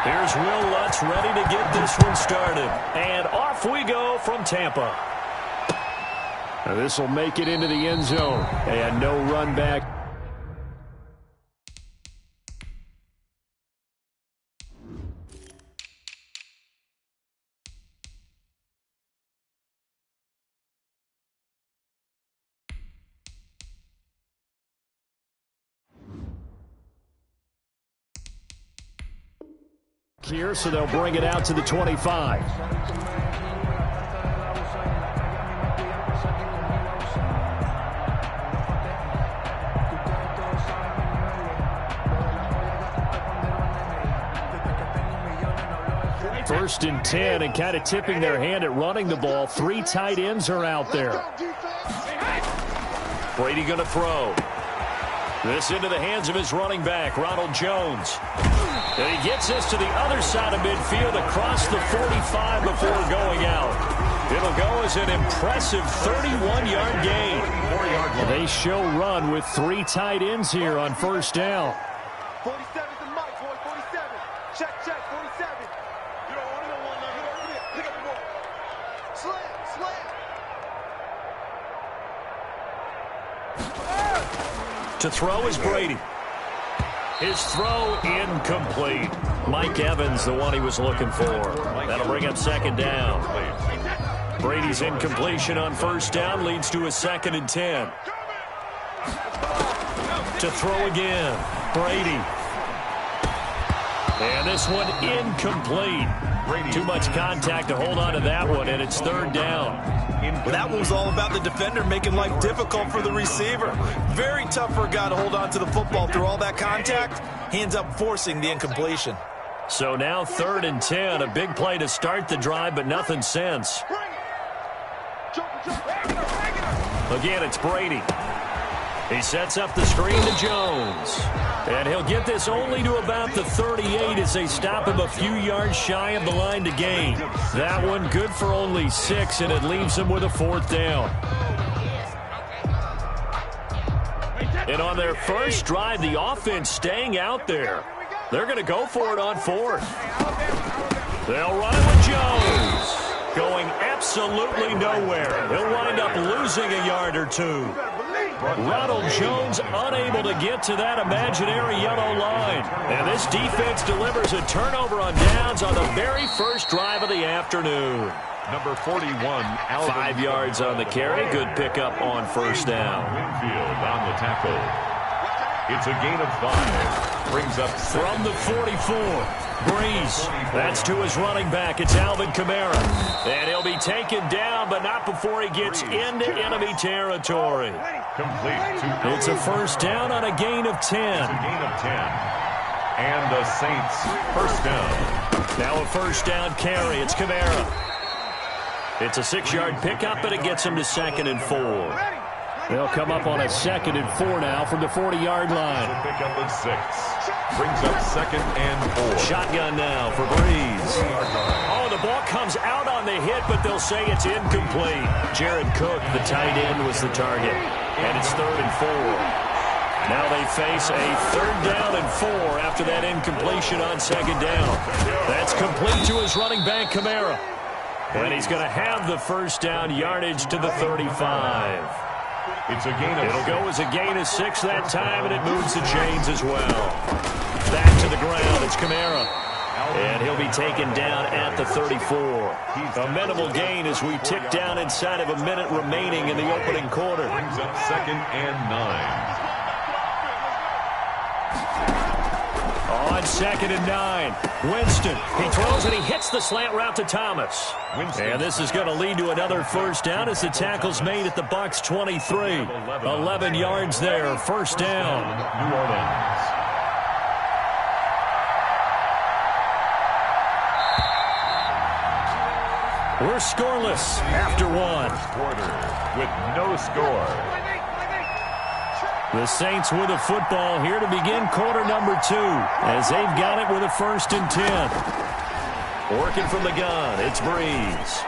Here's Will Lutz ready to get this one started. And off we go from Tampa. This will make it into the end zone. And no run back. Here, so they'll bring it out to the 25. First and 10, and kind of tipping their hand at running the ball. 3 tight ends are out there. Brady going to throw. This into the hands of his running back, Ronald Jones. And he gets this to the other side of midfield across the 45 before going out. It'll go as an impressive 31-yard gain. They show run with 3 tight ends here on first down. 47's the mic, boy, 47. Check, 47. You don't want to know one number. Pick up the ball. Slam. To throw is Brady. His throw incomplete. Mike Evans, the one he was looking for. That'll bring up second down. Brady's incompletion on first down leads to a 2nd and 10. To throw again, Brady. And this one incomplete. Too much contact to hold on to that one, and it's 3rd down. That one was all about the defender making life difficult for the receiver. Very tough for a guy to hold on to the football through all that contact. He ends up forcing the incompletion. So now 3rd and 10, a big play to start the drive, but nothing since. Again, it's Brady. He sets up the screen to Jones. And he'll get this only to about the 38 as they stop him a few yards shy of the line to gain. That one good for only 6, and it leaves him with a 4th down. And on their first drive, the offense staying out there. They're going to go for it on 4th. They'll run it with Jones. Going absolutely nowhere. He'll wind up losing a yard or 2. Ronald Jones unable to get to that imaginary yellow line. And this defense delivers a turnover on downs on the very first drive of the afternoon. Number 41, 5 yards on the carry. Good pickup on first down. Winfield on the tackle. It's a gain of 5. Brings up from the 44. Breeze. That's to his running back. It's Alvin Kamara. And he'll be taken down, but not before he gets into enemy territory. Complete. It's a first down on a gain of 10. It's a gain of 10. And the Saints first down. Now a first down carry. It's Kamara. It's a 6-yard pickup, but it gets him to 2nd and 4. They'll come up on a 2nd and 4 now from the 40-yard line. Pick up at 6. Brings up 2nd and 4. Shotgun now for Breeze. Oh, the ball comes out on the hit, but they'll say it's incomplete. Jared Cook, the tight end, was the target. And it's 3rd and 4. Now they face a 3rd down and 4 after that incompletion on 2nd down. That's complete to his running back, Kamara. And he's going to have the first down yardage to the 35. It's a gain of It'll go as a gain of 6 that time, and it moves the chains as well. Back to the ground, it's Kamara. And he'll be taken down at the 34. A minimal gain as we tick down inside of a minute remaining in the opening quarter. Brings up 2nd and 9. On 2nd and 9, Winston. He throws and he hits the slant route to Thomas. And this is going to lead to another first down as the tackle's made at the Bucs 23. 11 yards there, first down. New Orleans. We're scoreless after 1. Quarter with no score. The Saints with a football here to begin quarter number 2 as they've got it with a 1st and 10. Working from the gun, it's Breeze.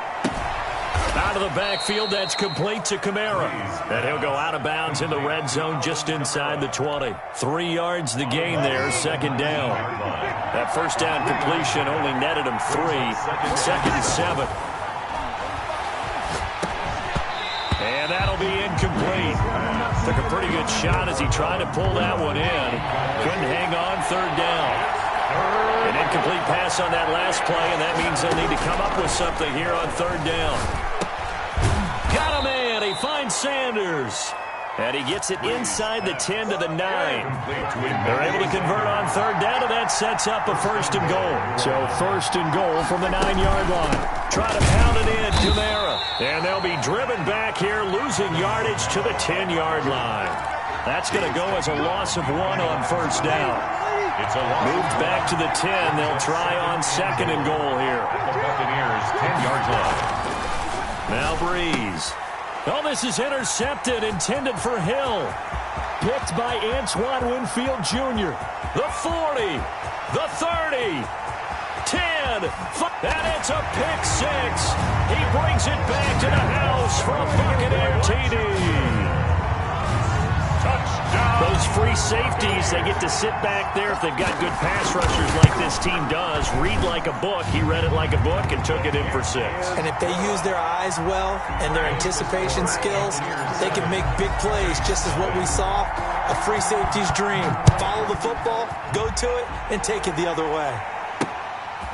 Out of the backfield, that's complete to Kamara. And he'll go out of bounds in the red zone just inside the 20. 3 yards the gain there, second down. That first down completion only netted him 3. Second and 7. And that'll be incomplete. Took a pretty good shot as he tried to pull that one in. Couldn't hang on, third down. An incomplete pass on that last play, and that means they'll need to come up with something here on third down. Got a man. He finds Sanders. And he gets it inside the 10 to the 9. They're able to convert on third down, and that sets up a first and goal. So first and goal from the 9-yard line. Try to pound it in, Kamara. And they'll be driven back here, losing yardage to the 10-yard line. That's going to go as a loss of 1 on first down. It's a loss. Moved back to the 10. They'll try on second and goal here. The Buccaneers, 10-yard line. Now Breeze. Oh, this is intercepted, intended for Hill. Picked by Antoine Winfield Jr. The 40, the 30, 10, and it's a pick 6. He brings it back to the house for a Buccaneer TD. Touchdown. Those free safeties, they get to sit back there if they've got good pass rushers like this team does. Read like a book. He read it like a book and took it in for 6. And if they use their eyes well and their anticipation skills, they can make big plays, just as what we saw, a free safety's dream. Follow the football, go to it, and take it the other way.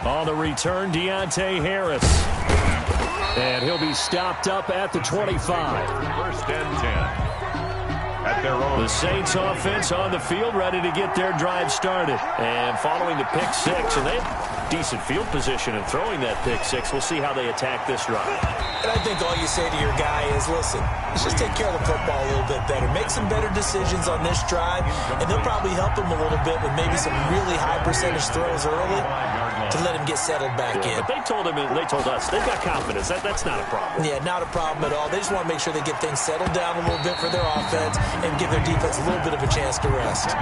On the return, Deontay Harris. And he'll be stopped up at the 25. First and 10. At their own. The Saints offense on the field, ready to get their drive started. And following the pick 6, and they have decent field position in throwing that pick 6. We'll see how they attack this drive. And I think all you say to your guy is, listen, let's just take care of the football a little bit better. Make some better decisions on this drive, and they'll probably help him a little bit with maybe some really high percentage throws early to let him get settled back in. But they told us, they've got confidence. That's not a problem. Yeah, not a problem at all. They just want to make sure they get things settled down a little bit for their offense and give their defense a little bit of a chance to rest.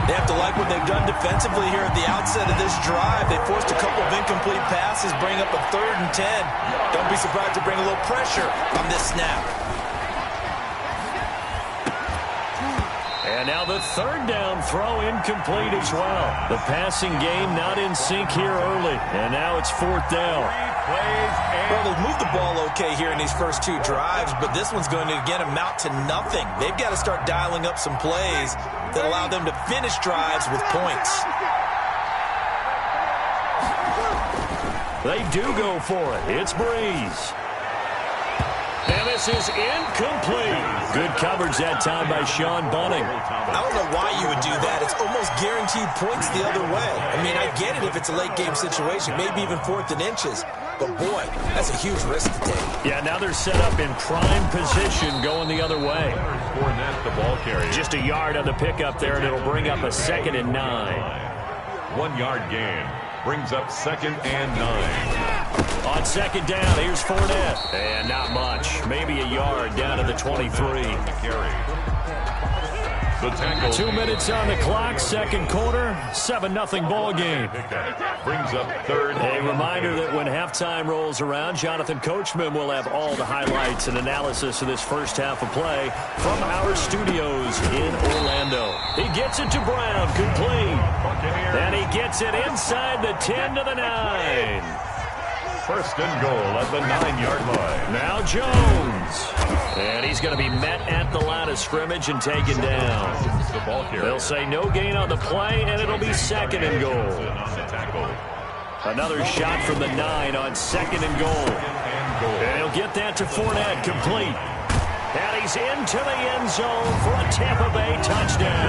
They have to like what they've done defensively here at the outset of this drive. They forced a couple of incomplete passes, bring up a 3rd and 10. Don't be surprised to bring a little pressure on this snap. And now the 3rd down throw incomplete as well. The passing game not in sync here early. And now it's 4th down. Well, they've moved the ball okay here in these first 2 drives, but this one's going to, again, amount to nothing. They've got to start dialing up some plays that allow them to finish drives with points. They do go for it. It's Breeze. And this is incomplete. Good coverage that time by Sean Bunning. I don't know why you would do that. It's almost guaranteed points the other way. I mean, I get it if it's a late-game situation, maybe even 4th and inches. But, boy, that's a huge risk to take. Yeah, now they're set up in prime position going the other way. Just a yard on the pickup there, and it'll bring up a 2nd and 9. 1 yard gain brings up 2nd and 9. On 2nd down, here's Fournette. And not much. Maybe a yard down to the 23. The tackle 2 minutes on the clock, 2nd quarter, 7-0 ball game. Brings up 3rd. A reminder that when halftime rolls around, Jonathan Coachman will have all the highlights and analysis of this first half of play from our studios in Orlando. He gets it to Brown, complete. And he gets it inside the 10 to the 9. First and goal at the 9-yard line. Now Jones. And he's going to be met at the line of scrimmage and taken down. They'll say no gain on the play, and it'll be 2nd and goal. Another shot from the 9 on 2nd and goal. And he'll get that to Fournette, complete. And he's into the end zone for a Tampa Bay touchdown.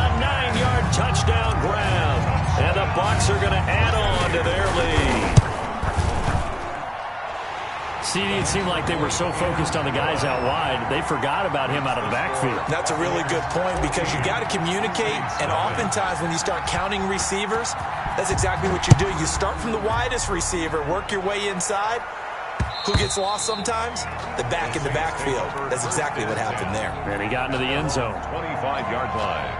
A 9-yard touchdown grab. And the Bucs are going to add on to their lead. CD, it seemed like they were so focused on the guys out wide, they forgot about him out of the backfield. That's a really good point because you got to communicate, and oftentimes when you start counting receivers, that's exactly what you do. You start from the widest receiver, work your way inside. Who gets lost sometimes? The back in the backfield. That's exactly what happened there. And he got into the end zone. 25-yard line.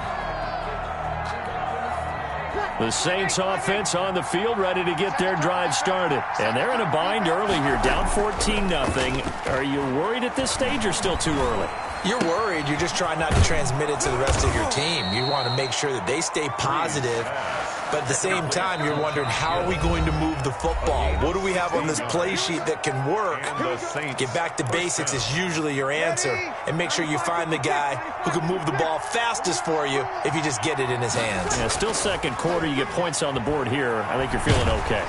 The Saints offense on the field, ready to get their drive started. And they're in a bind early here, down 14-0. Are you worried at this stage or still too early? You're worried. You're just trying not to transmit it to the rest of your team. You want to make sure that they stay positive. But at the same time, you're wondering, how are we going to move the football? What do we have on this play sheet that can work? Get back to basics is usually your answer. And make sure you find the guy who can move the ball fastest for you if you just get it in his hands. Yeah, still second quarter. You get points on the board here. I think you're feeling okay.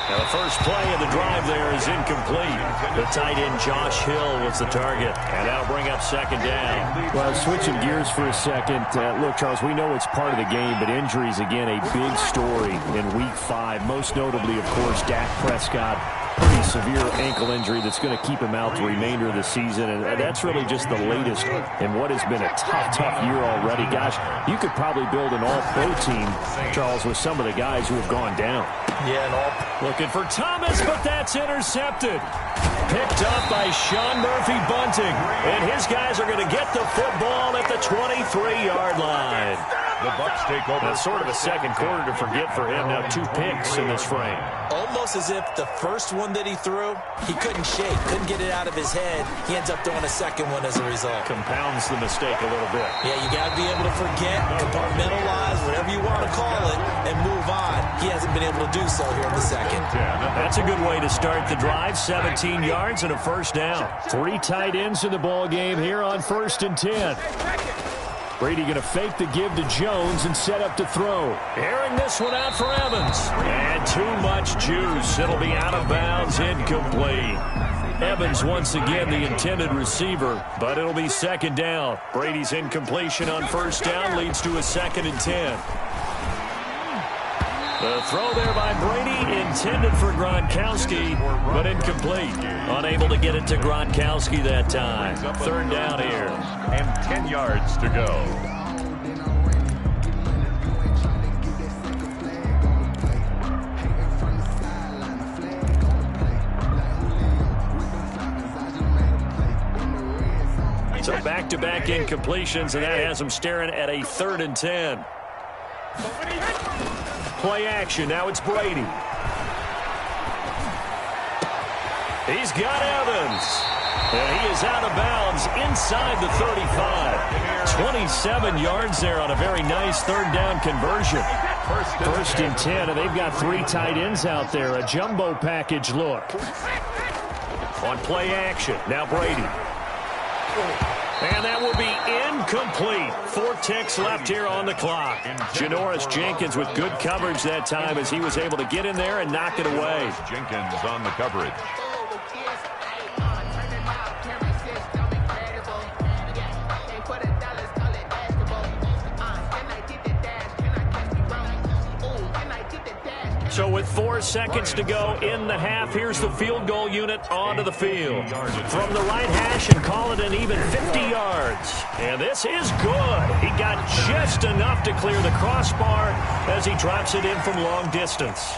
Now the first play of the drive there is incomplete. The tight end Josh Hill was the target, and that'll bring up second down. Well, switching gears for a second. Look, Charles, we know it's part of the game, but injuries, again, a big story in Week 5. Most notably, of course, Dak Prescott. Pretty severe ankle injury that's going to keep him out the remainder of the season, and that's really just the latest in what has been a tough year already. Gosh, you could probably build an all-pro team, Charles, with some of the guys who have gone down. Yeah, and all looking for Thomas, but that's intercepted. Picked up by Sean Murphy Bunting, and his guys are going to get the football at the 23-yard line. The Bucs take over. That's sort of a second quarter to forget for him. Now 2 picks in this frame. almost as if the first one that he threw, he couldn't shake, couldn't get it out of his head. He ends up throwing a second one as a result. Compounds the mistake a little bit. Yeah, you got to be able to forget, compartmentalize, whatever you want to call it, and move on. He hasn't been able to do so here in the second. That's a good way to start the drive. 17 yards and a first down. 3 tight ends in the ball game here on 1st and 10. Brady going to fake the give to Jones and set up to throw. Airing this one out for Evans. And too much juice. It'll be out of bounds, incomplete. Evans once again the intended receiver, but it'll be second down. Brady's incompletion on first down leads to a 2nd and 10. The throw there by Brady, intended for Gronkowski, but incomplete. Unable to get it to Gronkowski that time. 3rd down here. And 10 yards to go. So back-to-back incompletions, and that has him staring at a 3rd and 10. Play action. Now it's Brady. He's got Evans. And he is out of bounds inside the 35. 27 yards there on a very nice 3rd down conversion. 1st and 10, and they've got 3 tight ends out there. A jumbo package look. On play action. Now Brady. And that will be incomplete. 4 ticks left here on the clock. Janoris Jenkins with good coverage that time as he was able to get in there and knock it away. Jenkins on the coverage. So with 4 seconds to go in the half, here's the field goal unit onto the field. From the right hash and call it an even 50 yards. And this is good. He got just enough to clear the crossbar as he drops it in from long distance.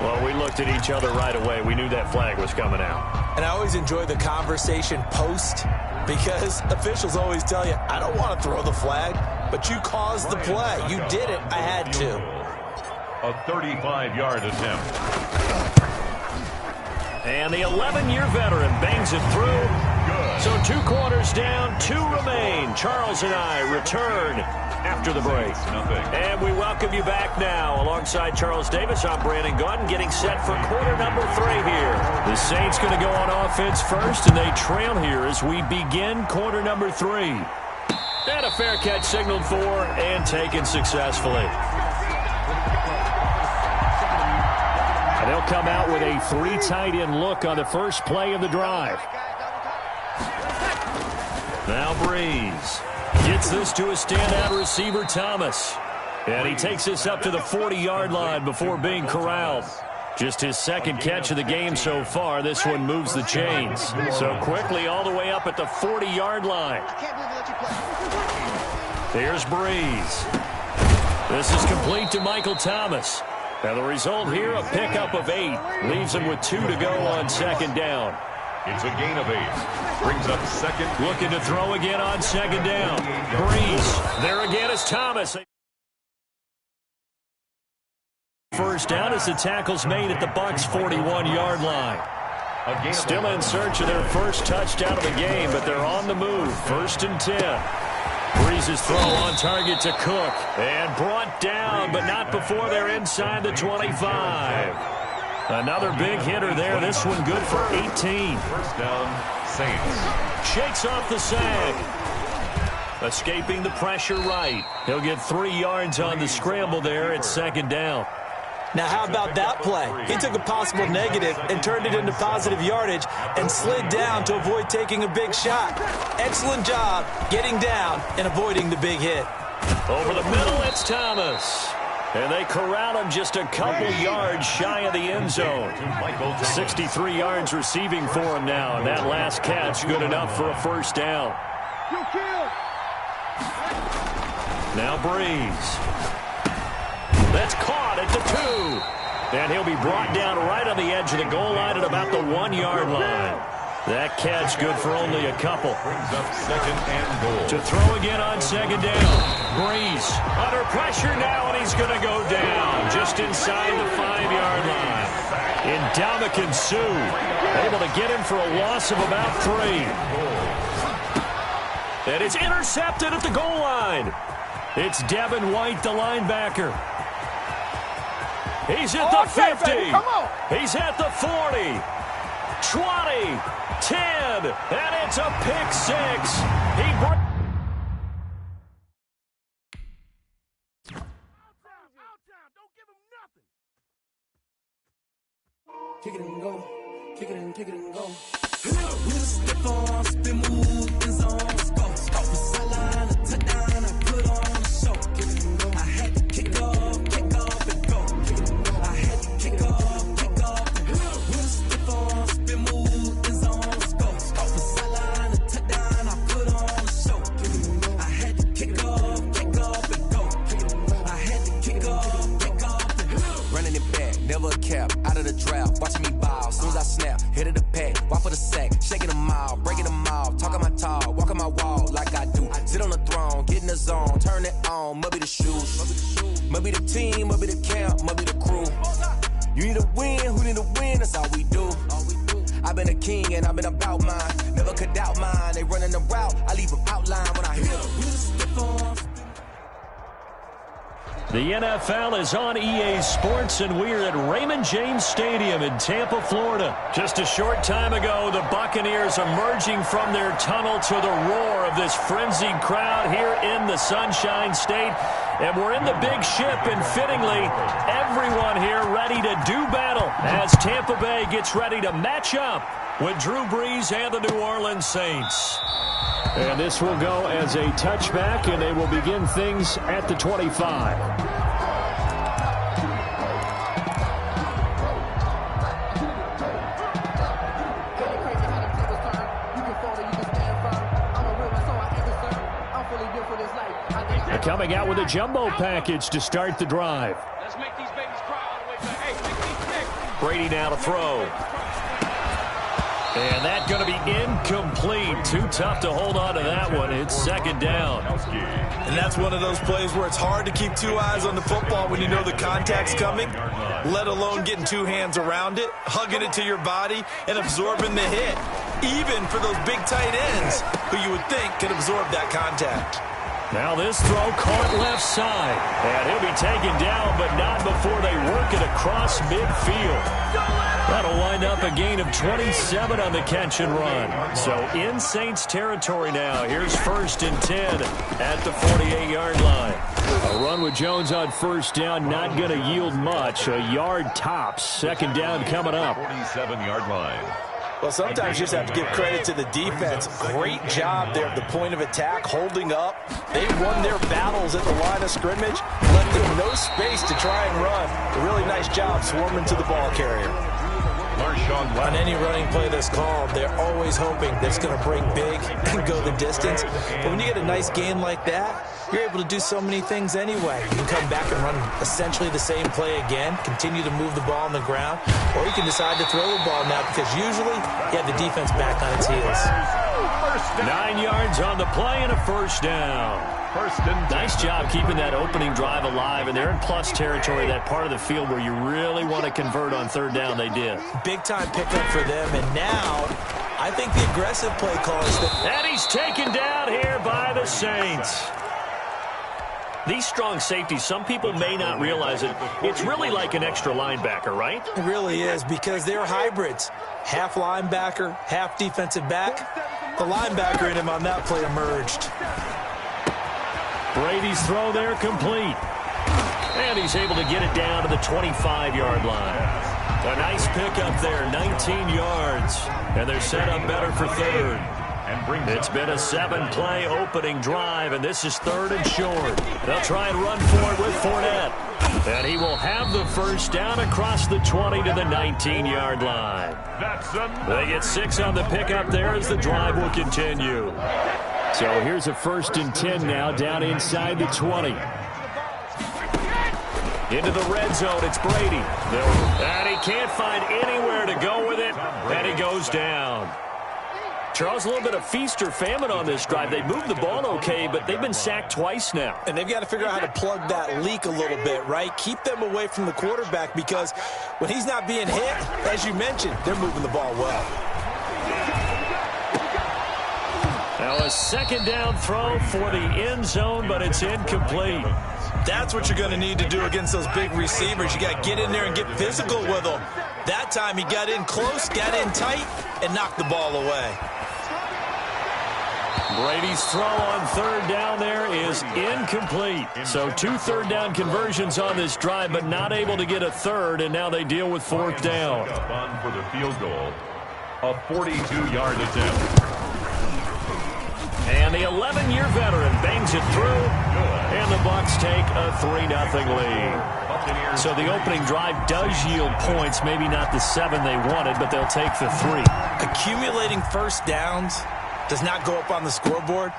Well, we looked at each other right away. We knew that flag was coming out. And I always enjoy the conversation post because officials always tell you, I don't want to throw the flag, but you caused the play. You did it. I had to. A 35-yard attempt. And the 11-year veteran bangs it through. Good. So 2 quarters down, 2 remain. Charles and I return after the break. And we welcome you back now. Alongside Charles Davis, I'm Brandon Gaudin, getting set for quarter number 3 here. The Saints going to go on offense first, and they trail here as we begin quarter number 3. And a fair catch signaled for and taken successfully. And they'll come out with a 3 tight end look on the first play of the drive. Now Breeze gets this to a standout receiver, Thomas. And he takes this up to the 40-yard line before being corralled. Just his 2nd catch of the game so far. This one moves the chains. So quickly all the way up at the 40-yard line. Here's Breeze. This is complete to Michael Thomas. Now the result here, a pickup of 8. Leaves him with 2 to go on 2nd down. It's a gain of 8. Brings up 2nd. Looking to throw again on 2nd down. Breeze. There again is Thomas. First down as the tackle's made at the Bucs' 41-yard line. Still in search of their first touchdown of the game, but they're on the move. 1st and 10. Breeze's throw on target to Cook. And brought down, but not before they're inside the 25. Another big hitter there. This one good for 18. First down, Saints. Shakes off the sack. Escaping the pressure right. He'll get 3 yards on the scramble there at 2nd down. Now, how about that play? He took a possible negative and turned it into positive yardage and slid down to avoid taking a big shot. Excellent job getting down and avoiding the big hit. Over the middle, it's Thomas. And they corral him just a couple yards shy of the end zone. 63 yards receiving for him now, and that last catch good enough for a first down. Now Breeze. That's caught at the 2. And he'll be brought down right on the edge of the goal line at about the 1-yard line. That catch good for only a couple. Brings up 2nd and goal. To throw again on 2nd down. Breeze under pressure now, and he's going to go down just inside the 5-yard line. Ndamukong Suh able to get him for a loss of about 3. And it's intercepted at the goal line. It's Devin White, the linebacker. He's at the 50. Baby, come on. He's at the 40. 20. 10. And it's a pick 6. Kick it and go. Kick it and go. With a step on, spin move, in zone, let's go. Off the sideline, a touchdown, I put on a show. Kick it and go. I had to kick off and go. Kick it and go. I had to kick off and go. With a step on, spin move, in zone, let's go. Off the sideline, a touchdown, I put on a show. Kick it and go. I had to kick off and go. Kick it and go. I had to kick off and go. Running it back, never a cap, out of the draft, watching me ball. Soon as I snap, hit of the pack, walk for the sack, shaking them out, breaking them out, talking my talk, walking my wall like I do. Sit on the throne, get in the zone, turn it on, must be the shoes, must be the team, must be the camp, must be the crew. You need a win, who need a win, that's all we do. I've been a king and I've been about mine, never could doubt mine. They running the route, I leave them outline when I hit them. The NFL is on EA Sports, and we're at Raymond James Stadium in Tampa, Florida. Just a short time ago, the Buccaneers emerging from their tunnel to the roar of this frenzied crowd here in the Sunshine State. And we're in the big ship, and fittingly, everyone here ready to do battle as Tampa Bay gets ready to match up with Drew Brees and the New Orleans Saints. And this will go as a touchback, and they will begin things at the 25. They're coming out with a jumbo package to start the drive. Let's make these babies cry all the way back. Hey, make these big. Brady now to throw. And that's going to be incomplete. Too tough to hold on to that one. It's 2nd down. And that's one of those plays where it's hard to keep 2 eyes on the football when you know the contact's coming, let alone getting 2 hands around it, hugging it to your body, and absorbing the hit, even for those big tight ends who you would think could absorb that contact. Now this throw caught left side. And he'll be taken down, but not before they work it across midfield. That'll wind up a gain of 27 on the catch and run. So in Saints territory now. Here's 1st and 10 at the 48-yard line. A run with Jones on 1st down, not going to yield much. A yard tops. 2nd down coming up. 47-yard line. Well, sometimes you just have to give credit to the defense. Great job there at the point of attack, holding up. They won their battles at the line of scrimmage, left them no space to try and run. A really nice job swarming to the ball carrier. On any running play that's called, they're always hoping that it's going to break big and go the distance. But when you get a nice gain like that, you're able to do so many things anyway. You can come back and run essentially the same play again, continue to move the ball on the ground, or you can decide to throw the ball now because usually you have the defense back on its heels. 9 yards on the play and a 1st down. First and 10. Nice job keeping that opening drive alive, and they're in plus territory, that part of the field where you really want to convert on third down. They did. Big-time pickup for them, and now I think the aggressive play call is And he's taken down here by the Saints. These strong safeties, some people may not realize it. It's really like an extra linebacker, right? It really is, because they're hybrids. Half linebacker, half defensive back. The linebacker in him on that play emerged. Brady's throw there complete. And he's able to get it down to the 25-yard line. A nice pickup there, 19 yards. And they're set up better for third. It's been a 7-play opening drive, and this is third and short. They'll try and run for it with Fournette. And he will have the first down across the 20 to the 19-yard line. They get 6 on the pickup there as the drive will continue. So here's a first and 10 now, down inside the 20. Into the red zone, it's Brady. And he can't find anywhere to go with it, and he goes down. Charles, a little bit of feast or famine on this drive. They moved the ball okay, but they've been sacked twice now. And they've got to figure out how to plug that leak a little bit, right? Keep them away from the quarterback, because when he's not being hit, as you mentioned, they're moving the ball well. Now a second down throw for the end zone, but it's incomplete. That's what you're going to need to do against those big receivers. You got to get in there and get physical with them. That time he got in close, got in tight, and knocked the ball away. Brady's throw on third down there is incomplete. So 2 third-down conversions on this drive, but not able to get a third, and now they deal with fourth down. For the field goal, a 42-yard attempt. And the 11-year veteran bangs it through, and the Bucs take a 3-0 lead. So the opening drive does yield points, maybe not the 7 they wanted, but they'll take the 3. Accumulating first downs does not go up on the scoreboard,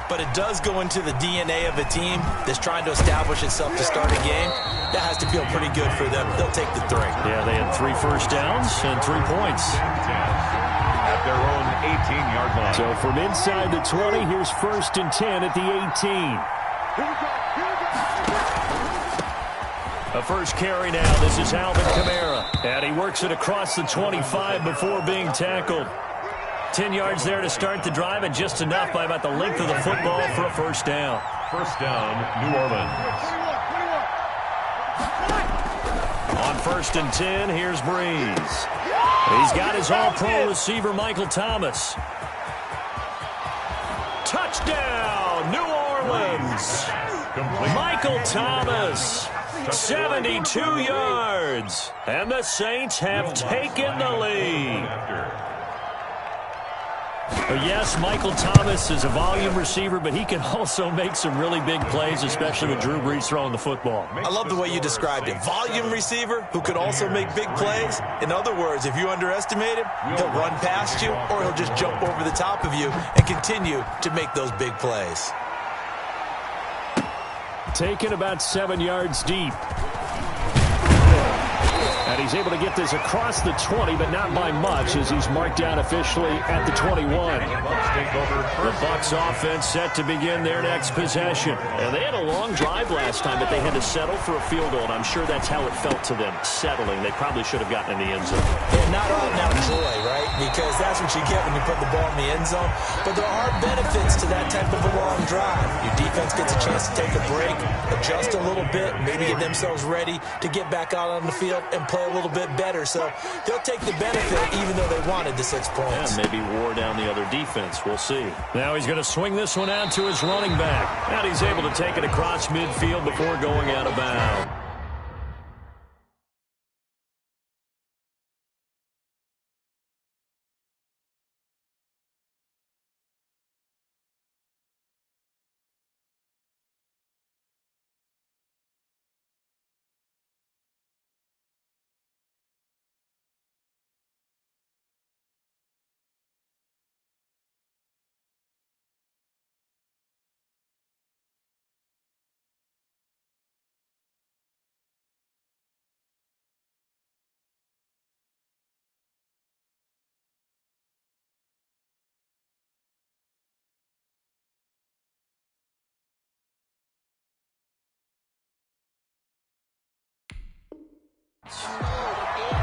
but it does go into the DNA of a team that's trying to establish itself to start a game. That has to feel pretty good for them. They'll take the 3. Yeah, they had 3 first downs and 3 points. At their own 18-yard line. So from inside the 20, here's first and 10 at the 18. A first carry now. This is Alvin Kamara. And he works it across the 25 before being tackled. 10 yards there to start the drive, and just enough by about the length of the football for a first down. First down, New Orleans. On first and 10, here's Breeze. He's got his all-pro receiver, Michael Thomas. Touchdown, New Orleans. Michael Thomas, 72 yards. And the Saints have taken the lead. Yes, Michael Thomas is a volume receiver, but he can also make some really big plays, especially with Drew Brees throwing the football. I love the way you described it. Volume receiver who could also make big plays. In other words, if you underestimate him, he'll run past you, or he'll just jump over the top of you and continue to make those big plays. Taken about 7 yards deep. And he's able to get this across the 20, but not by much, as he's marked down officially at the 21. The Bucs offense set to begin their next possession. And they had a long drive last time, but they had to settle for a field goal, and I'm sure that's how it felt to them, settling. They probably should have gotten in the end zone. And not all now joy, right? Because that's what you get when you put the ball in the end zone. But there are benefits to that type of a long drive. Your defense gets a chance to take a break, adjust a little bit, maybe get themselves ready to get back out on the field and play a little bit better. So they'll take the benefit even though they wanted the 6 points. Yeah, maybe wore down the other defense. We'll see. Now he's going to swing this one out to his running back. And he's able to take it across midfield before going out of bounds.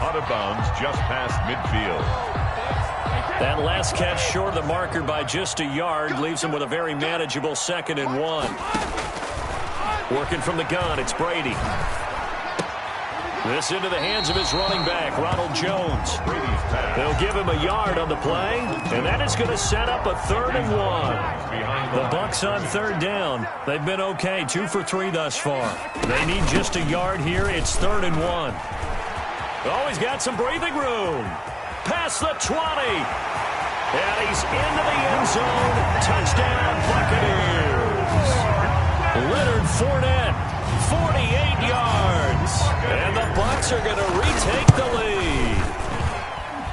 out of bounds just past midfield. That last catch short of the marker by just a yard leaves him with a very manageable 2nd and 1. Working from the gun, it's Brady. This into the hands of his running back, Ronald Jones. They'll give him a yard on the play, and that is going to set up a 3rd and 1. The Bucs on 3rd down. They've been okay, 2 for 3 thus far. They need just a yard here. It's 3rd and 1. Oh, he's got some breathing room. Past the 20. And he's into the end zone. Touchdown, Buccaneers. Leonard Fournette, 48 yards. And the Bucs are going to retake the lead.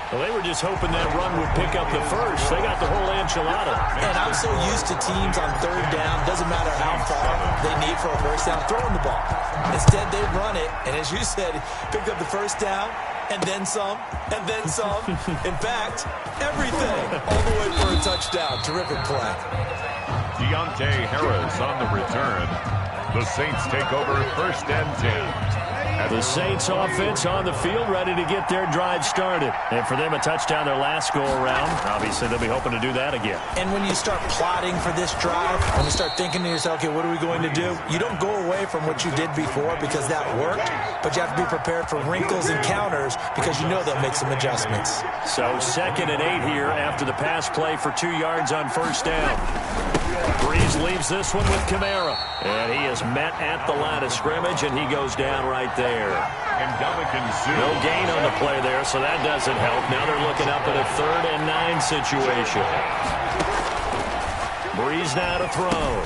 Well, they were just hoping that run would pick up the first. They got the whole enchilada. And I'm so used to teams on 3rd down, doesn't matter how far they need for a first down, throwing the ball. Instead, they run it, and as you said, picked up the first down, and then some, and then some. In fact, everything, all the way for a touchdown. Terrific play. Deontay Harris on the return. The Saints take over 1st and 10. The Saints offense on the field, ready to get their drive started. And for them, a touchdown their last go-around. Obviously, they'll be hoping to do that again. And when you start plotting for this drive, when you start thinking to yourself, okay, what are we going to do? You don't go away from what you did before because that worked, but you have to be prepared for wrinkles and counters because you know they'll make some adjustments. So 2nd and 8 here after the pass play for 2 yards on 1st down. Breeze leaves this one with Kamara. And he is met at the line of scrimmage, and he goes down right there. No gain on the play there, so that doesn't help. Now they're looking up at a 3rd and 9 situation. Breeze now to throw.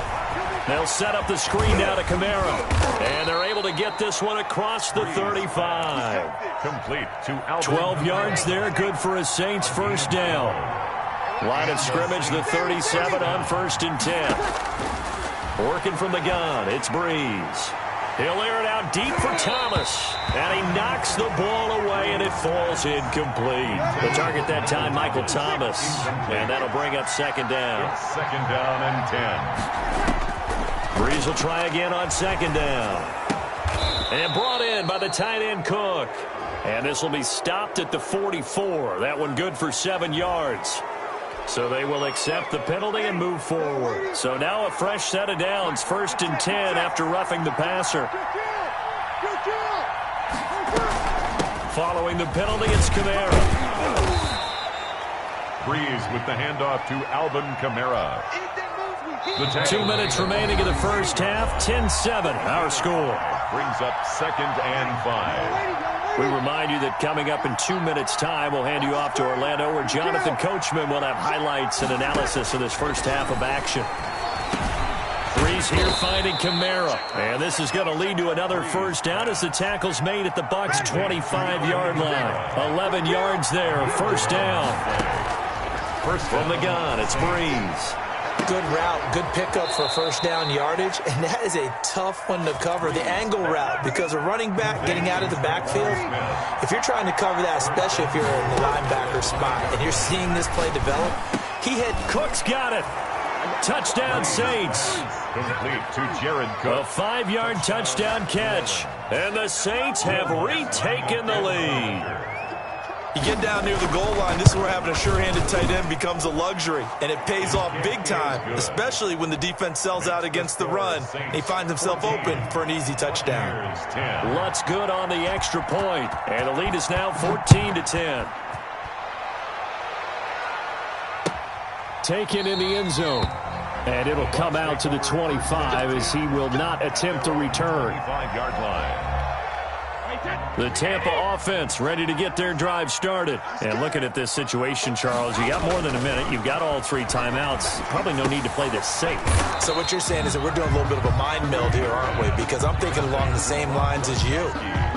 They'll set up the screen now to Kamara. And they're able to get this one across the 35. Complete to Alvin. 12 yards there, good for a Saints 1st down. Line of scrimmage, the 37 on 1st and 10. Working from the gun, it's Breeze. He'll air it out deep for Thomas. And he knocks the ball away, and it falls incomplete. The target that time, Michael Thomas. And that'll bring up 2nd down. It's 2nd down and 10. Breeze will try again on 2nd down. And brought in by the tight end Cook. And this will be stopped at the 44. That one good for 7 yards. So they will accept the penalty and move forward. So now a fresh set of downs, 1st and 10 after roughing the passer. Following the penalty, it's Kamara. Breeze with the handoff to Alvin Kamara. 2 minutes remaining in the 1st half, 10-7, our score. Brings up 2nd and 5. We remind you that coming up in 2 minutes' time, we'll hand you off to Orlando, where Jonathan Coachman will have highlights and analysis of this 1st half of action. Breeze here finding Kamara. And this is going to lead to another 1st down as the tackle's made at the Bucs' 25-yard line. 11 yards there, 1st down. From the gun, it's Breeze. Good route, good pickup for 1st down yardage, and that is a tough one to cover, the angle route, because a running back getting out of the backfield, if you're trying to cover that, especially if you're in the linebacker spot, and you're seeing this play develop, Cook's got it. Touchdown Saints. Complete to Jared Cook. A 5-yard touchdown catch, and the Saints have retaken the lead. You get down near the goal line, this is where having a sure-handed tight end becomes a luxury, and it pays off big time, especially when the defense sells out against the run. He finds himself open for an easy touchdown. Lutz good on the extra point, and the lead is now 14-10. Taken in the end zone, and it'll come out to the 25 as he will not attempt to return. 25-yard line. The Tampa offense ready to get their drive started. And looking at this situation, Charles, you got more than a minute. You've got all 3 timeouts. Probably no need to play this safe. So what you're saying is that we're doing a little bit of a mind meld here, aren't we? Because I'm thinking along the same lines as you.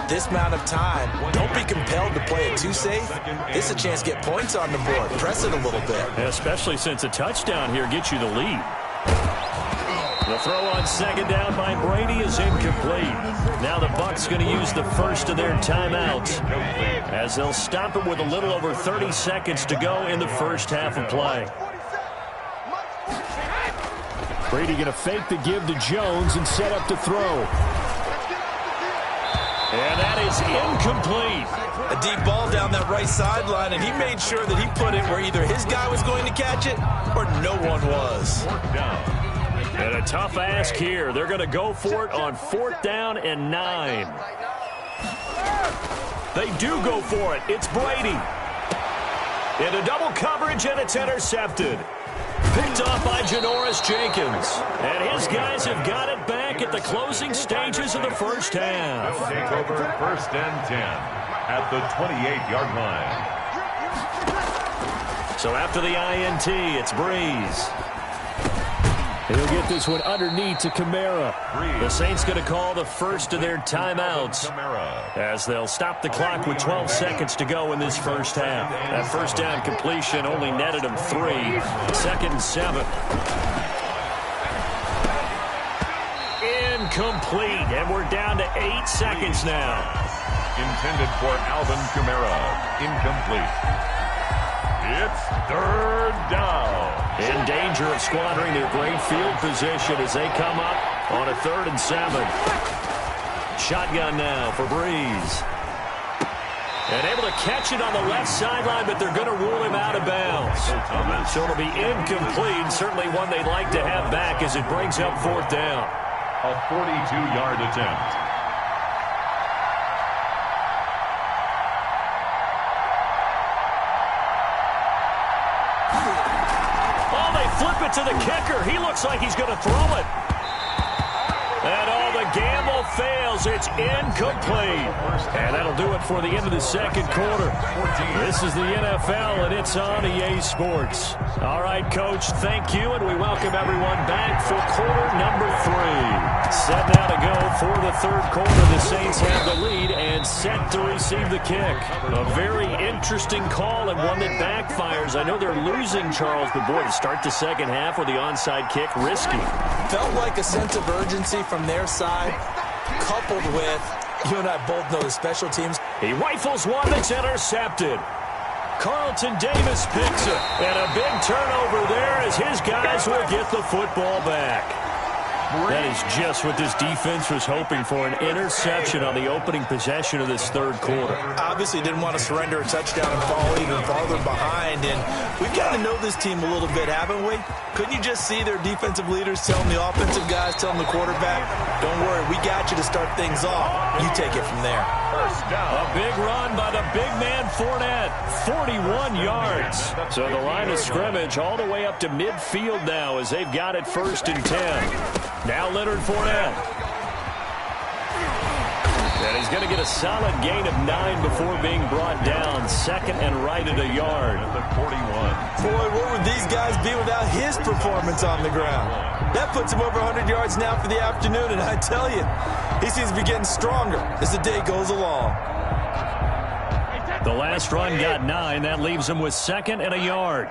This amount of time, don't be compelled to play it too safe. This is a chance to get points on the board. Press it a little bit. Especially since a touchdown here gets you the lead. The throw on 2nd down by Brady is incomplete. Now the Bucs going to use the first of their timeouts as they'll stop it with a little over 30 seconds to go in the 1st half of play. Brady going to fake the give to Jones and set up to throw. And that is incomplete. A deep ball down that right sideline, and he made sure that he put it where either his guy was going to catch it or no one was. And a tough ask here. They're going to go for it on 4th down and 9. They do go for it. It's Brady. Into double coverage, and it's intercepted. Picked off by Janoris Jenkins. And his guys have got it back at the closing stages of the first half. They'll take over 1st and 10 at the 28-yard line. So after the INT, it's Breeze. He'll get this one underneath to Kamara. The Saints going to call the first of their timeouts as they'll stop the clock with 12 seconds to go in this first half. That first down completion only netted them 3. 2nd and 7. Incomplete, and we're down to 8 seconds now. Intended for Alvin Kamara. Incomplete. It's 3rd down. In danger of squandering their great field position as they come up on a 3rd and 7. Shotgun now for Breeze. And able to catch it on the left sideline, but they're going to rule him out of bounds. So it'll be incomplete, certainly one they'd like to have back as it brings up 4th down. A 42-yard attempt. Flip it to the kicker. He looks like he's going to throw it. And the gamble fails. It's incomplete. And that'll do it for the end of the second quarter. This is the NFL, and it's on EA Sports. All right, Coach, thank you, and we welcome everyone back for quarter number 3. Set now to go for the third quarter. The Saints have the lead and set to receive the kick. A very interesting call and one that backfires. I know they're losing, Charles, but boy, to start the second half with the onside kick, risky. Felt like a sense of urgency from their side, coupled with, you and I both know the special teams. He rifles one that's intercepted. Carlton Davis picks it, and a big turnover there as his guys will get the football back. That is just what this defense was hoping for, an interception on the opening possession of this third quarter. Obviously didn't want to surrender a touchdown and fall even farther behind, and we've got to know this team a little bit, haven't we? Couldn't you just see their defensive leaders telling the offensive guys, telling the quarterback, don't worry, we got you to start things off. You take it from there. A big run by the big man Fournette, 41 yards. So the line of scrimmage all the way up to midfield now as they've got it 1st and 10. Now Leonard Fournette. And he's going to get a solid gain of 9 before being brought down. 2nd and right at a yard. At the 41. Boy, what would these guys be without his performance on the ground? That puts him over 100 yards now for the afternoon, and I tell you, he seems to be getting stronger as the day goes along. The last run got 9. That leaves him with 2nd and a yard.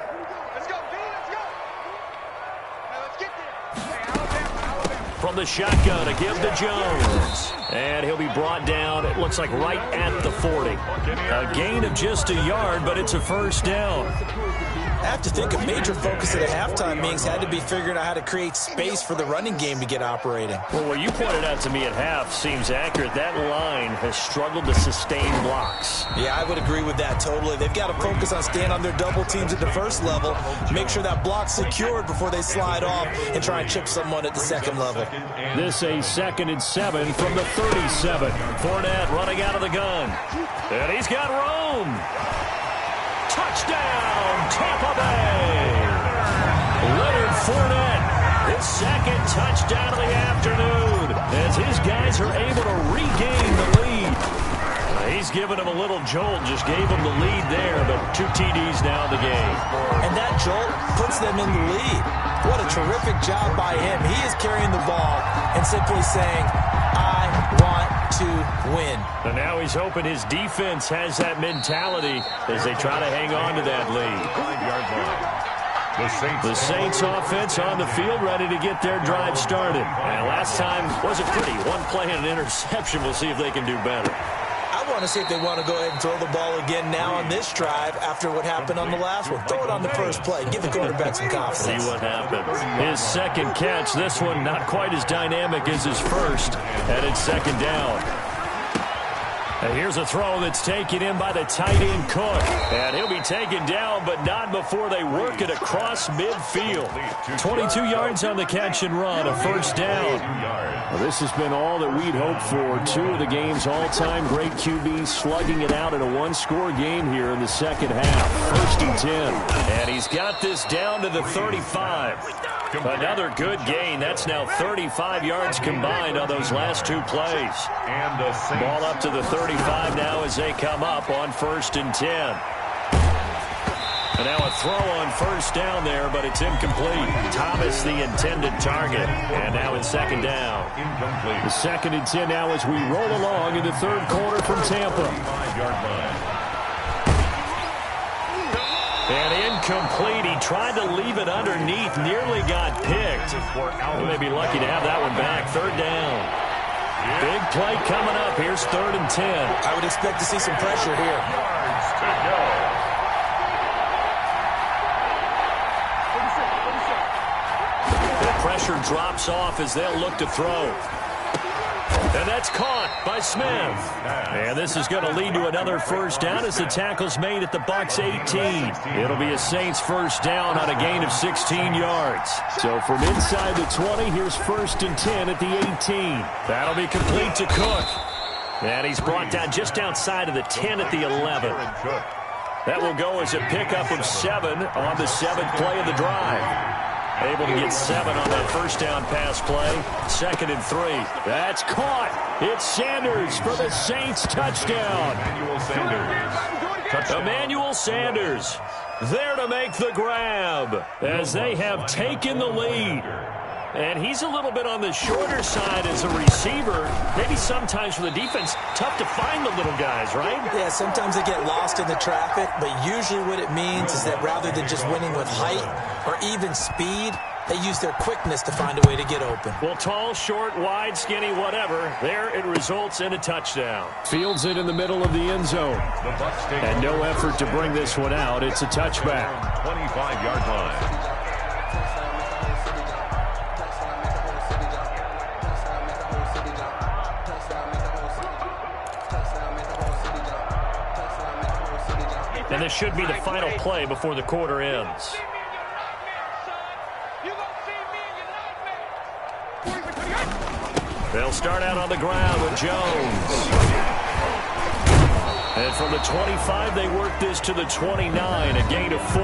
From the shotgun to give to Jones. And he'll be brought down, it looks like right at the 40. A gain of just a yard, but it's a 1st down. I have to think a major focus of the halftime meetings had to be figuring out how to create space for the running game to get operating. Well, what you pointed out to me at half seems accurate. That line has struggled to sustain blocks. Yeah, I would agree with that totally. They've got to focus on staying on their double teams at the first level, make sure that block's secured before they slide off and try and chip someone at the second level. This a 2nd and 7 from the 37. Fournette running out of the gun. And he's got room. Touchdown, Tampa Bay. Leonard Fournette, his 2nd touchdown of the afternoon as his guys are able to regain the lead. He's given him a little jolt, just gave him the lead there, but 2 TDs now in the game. And that jolt puts them in the lead. What a terrific job by him. He is carrying the ball and simply saying, I want to win. And now he's hoping his defense has that mentality as they try to hang on to that lead. 5-yard line. The Saints offense on the field ready to get their drive started. And last time wasn't pretty. One play and an interception. We'll see if they can do better. I want to see if they want to go ahead and throw the ball again now on this drive after what happened on the last one. Throw it on the first play. Give the quarterback some confidence. See what happens. His 2nd catch. This one not quite as dynamic as his first. And it's 2nd down. And here's a throw that's taken in by the tight end Cook. And he'll be taken down, but not before they work it across midfield. 22 yards on the catch and run, a first down. Well, this has been all that we'd hoped for. Two of the game's all-time great QBs slugging it out in a one-score game here in the second half. First and 10. And he's got this down to the 35. Another good gain. That's now 35 yards combined on those last two plays. And the Ball up to the 35 now as they come up on first and 10. And now a throw on first down there, but it's incomplete. Thomas the intended target. And now it's second down. incomplete. The second and 10 now as we roll along in the third quarter from Tampa. 5-yard line. And incomplete. He tried to leave it underneath. Nearly got picked. We may be lucky to have that one back. Third down. Big play coming up. Here's third and 10. I would expect to see some pressure here. Yards to go. The pressure drops off as they'll look to throw. And that's caught by Smith. And this is going to lead to another first down as the tackle's made at the Bucs 18. It'll be a Saints first down on a gain of 16 yards. So from inside the 20, here's first and 10 at the 18. That'll be complete to Cook. And he's brought down just outside of the 10 at the 11. That will go as a pickup of 7 on the 7th play of the drive. Able to get 7 on that first down pass play. Second and 3. That's caught. It's Sanders for the Saints touchdown. Emmanuel Sanders there to make the grab as they have taken the lead. And he's a little bit on the shorter side as a receiver. Maybe sometimes for the defense, tough to find the little guys, right? Yeah, sometimes they get lost in the traffic, but usually what it means is that rather than just winning with height or even speed, they use their quickness to find a way to get open. Well, tall, short, wide, skinny, whatever, there it results in a touchdown. Fields it in the middle of the end zone. And no effort to bring this one out. It's a touchback. 25-yard line. And this should be the final play before the quarter ends. They'll start out on the ground with Jones. And from the 25, they work this to the 29, a gain of 4.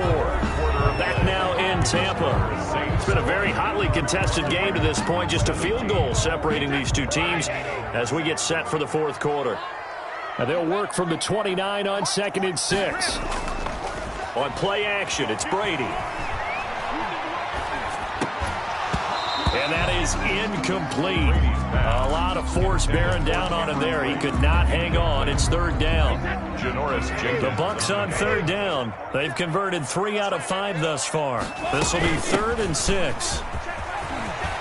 Back now in Tampa. It's been a very hotly contested game to this point. Just a field goal separating these two teams as we get set for the fourth quarter. And they'll work from the 29 on second and 6. On play action, it's Brady. And that is incomplete. A lot of force bearing down on him there. He could not hang on. It's third down. The Bucs on third down. They've converted 3 out of 5 thus far. This will be third and 6.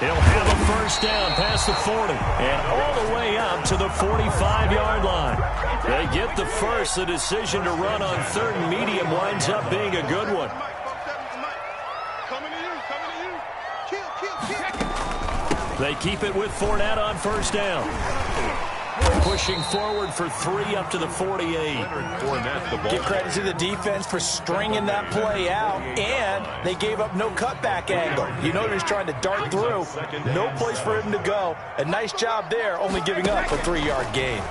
He'll have a first down past the 40 and all the way up to the 45-yard line. They get the first. The decision to run on third and medium winds up being a good one. They keep it with Fournette on first down. Pushing forward for 3 up to the 48. Give credit to the defense for stringing that play out, and they gave up no cutback angle. You know he was trying to dart through. No place for him to go. A nice job there, only giving up a 3-yard gain.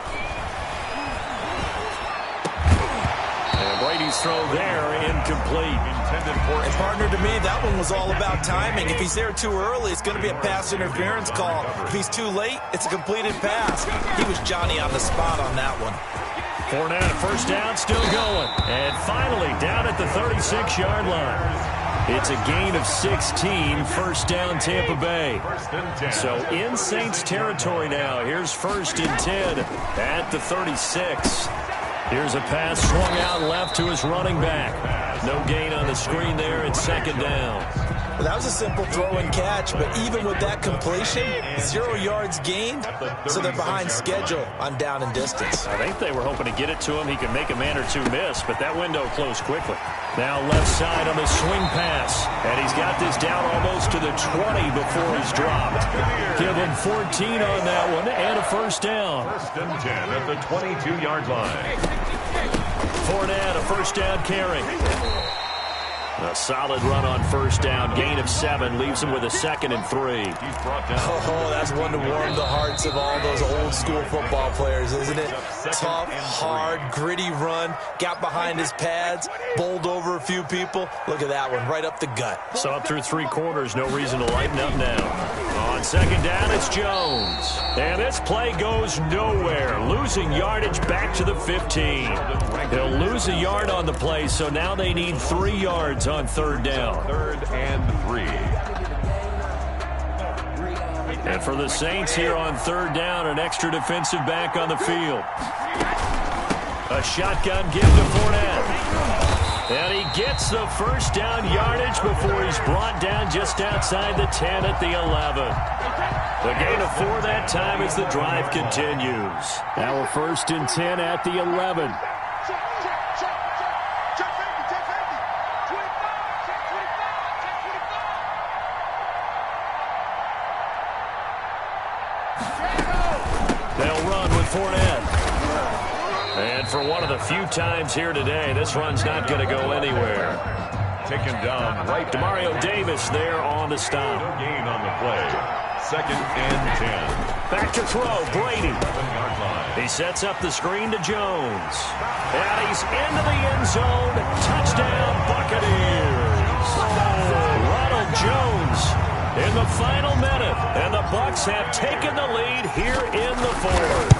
And Brady's throw there, incomplete. And partner, to me, that one was all about timing. If he's there too early, it's going to be a pass interference call. If he's too late, it's a completed pass. He was Johnny on the spot on that one. Fournette, first down, still going. And finally, down at the 36-yard line. It's a gain of 16, first down Tampa Bay. So in Saints territory now. Here's first and 10 at the 36. Here's a pass swung out left to his running back. No gain on the screen there. It's second down. Well, that was a simple throw and catch, but even with that completion, 0 yards gained, so they're behind schedule on down and distance. I think they were hoping to get it to him. He could make a man or two miss, but that window closed quickly. Now left side on the swing pass, and he's got this down almost to the 20 before he's dropped. Give him 14 on that one and a first down. First and 10 at the 22-yard line. Fournette, a first down carry. A solid run on first down. Gain of 7 leaves him with a 2nd and 3. He's brought down. Oh, that's one to warm the hearts of all those old school football players, isn't it? Tough, hard, gritty run. Got behind his pads, bowled over a few people. Look at that one, right up the gut. So up through 3 quarters, no reason to lighten up now. On second down, it's Jones. And this play goes nowhere. Losing yardage back to the 15. They'll lose a yard on the play, so now they need 3 yards on third down. 3rd and 3. And for the Saints here on third down, an extra defensive back on the field. A shotgun give to Fournette. And he gets the first down yardage before he's brought down just outside the 10 at the 11. The gain of 4 that time as the drive continues. Now a first and 10 at the 11. They'll run with Fournette. And for one of the few times here today, this run's not going to go anywhere. Taken down right. Demario Davis there on the stop. No gain on the play. 2nd and 10. Back to throw, Brady. 7-yard line. He sets up the screen to Jones. And he's into the end zone. Touchdown, Buccaneers. Ronald Jones in the final minute. And the Bucs have taken the lead here in the 4th.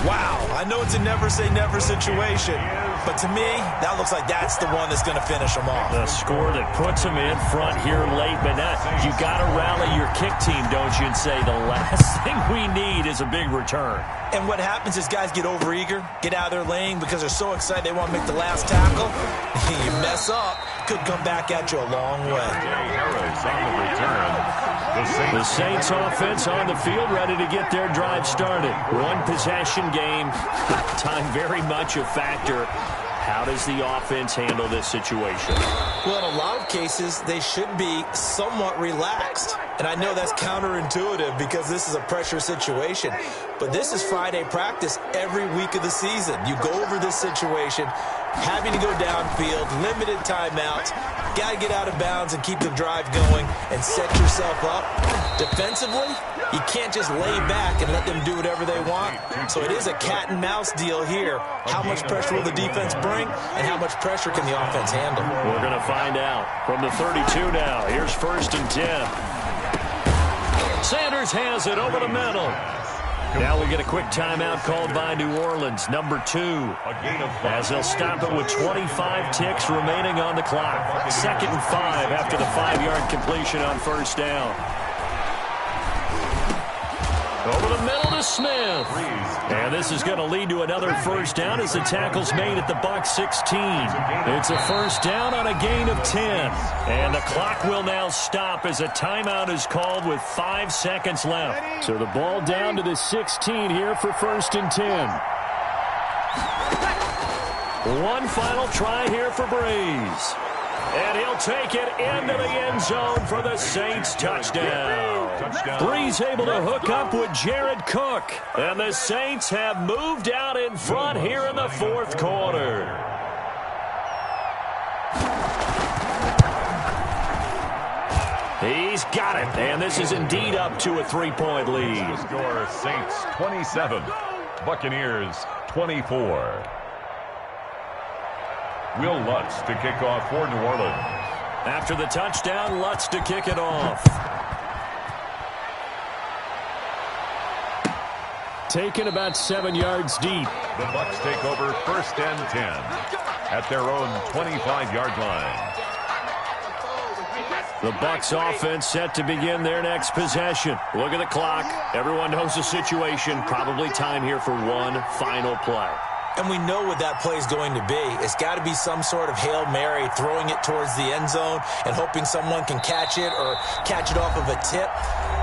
Wow, I know it's a never-say-never situation, but to me, that looks like that's the one that's going to finish them off. The score that puts them in front here late, but now you got to rally your kick team, don't you, and say the last thing we need is a big return. And what happens is guys get overeager, get out of their lane because they're so excited they want to make the last tackle. You mess up, could come back at you a long way. Harris on the return. The Saints offense on the field ready to get their drive started. One possession game. Time very much a factor. How does the offense handle this situation? Well, in a lot of cases, they should be somewhat relaxed. And I know that's counterintuitive because this is a pressure situation. But this is Friday practice every week of the season. You go over this situation, having to go downfield, limited timeouts, got to get out of bounds and keep the drive going and set yourself up. Defensively, you can't just lay back and let them do whatever they want. So it is a cat and mouse deal here. How much pressure will the defense bring and how much pressure can the offense handle? We're going to find out. From the 32 now, here's 1st and 10. Sanders has it over the middle. Now we get a quick timeout called by New Orleans, number 2. As they'll stop it with 25 ticks remaining on the clock. 2nd and 5 after the 5-yard completion on first down. Over the middle to Smith. And this is going to lead to another first down as the tackle's made at the Bucs 16. It's a first down on a gain of 10. And the clock will now stop as a timeout is called with 5 seconds left. So the ball down to the 16 here for 1st and 10. One final try here for Breeze. And he'll take it into the end zone for the Saints touchdown. Breeze able to hook up with Jared Cook. And the Saints have moved out in front here in the 4th quarter. He's got it. And this is indeed up to a 3-point lead. Score Saints 27, Buccaneers 24. Will Lutz to kick off for New Orleans. After the touchdown, Lutz to kick it off. Taken about 7 yards deep. The Bucs take over 1st and 10 at their own 25-yard line. The Bucs offense set to begin their next possession. Look at the clock. Everyone knows the situation. Probably time here for one final play. And we know what that play is going to be. It's got to be some sort of Hail Mary, throwing it towards the end zone and hoping someone can catch it or catch it off of a tip.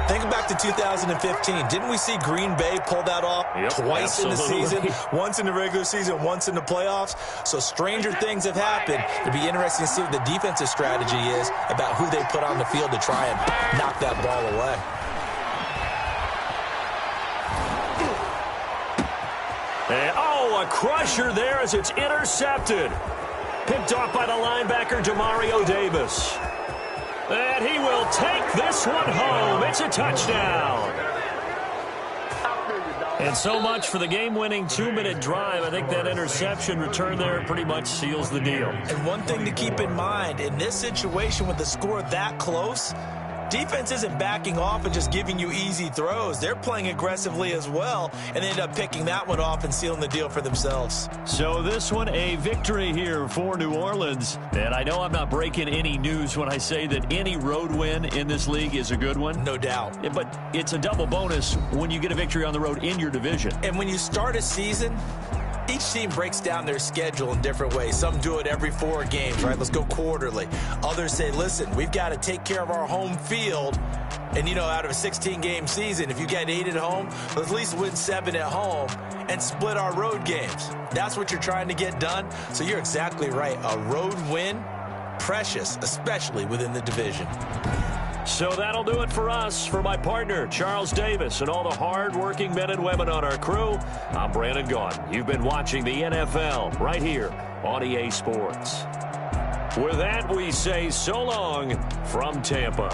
Think back to 2015. Didn't we see Green Bay pull that off twice in the season? Once in the regular season, once in the playoffs. So stranger things have happened. It'd be interesting to see what the defensive strategy is about who they put on the field to try and knock that ball away. And, a crusher there as it's intercepted. Picked off by the linebacker, Demario Davis. And he will take this one home. It's a touchdown. And so much for the game-winning 2-minute drive. I think that interception return there pretty much seals the deal. And one thing to keep in mind, in this situation with the score that close, defense isn't backing off and just giving you easy throws. They're playing aggressively as well, and they end up picking that one off and sealing the deal for themselves. So this one, a victory here for New Orleans. And I know I'm not breaking any news when I say that any road win in this league is a good one. No doubt. Yeah, but it's a double bonus when you get a victory on the road in your division. And when you start a season, each team breaks down their schedule in different ways. Some do it every 4 games, right? Let's go quarterly. Others say, listen, we've got to take care of our home field. And, out of a 16-game season, if you get 8 at home, let's at least win 7 at home and split our road games. That's what you're trying to get done. So you're exactly right. A road win, precious, especially within the division. So that'll do it for us. For my partner, Charles Davis, and all the hard-working men and women on our crew, I'm Brandon Gaudin. You've been watching the NFL right here on EA Sports. With that, we say so long from Tampa.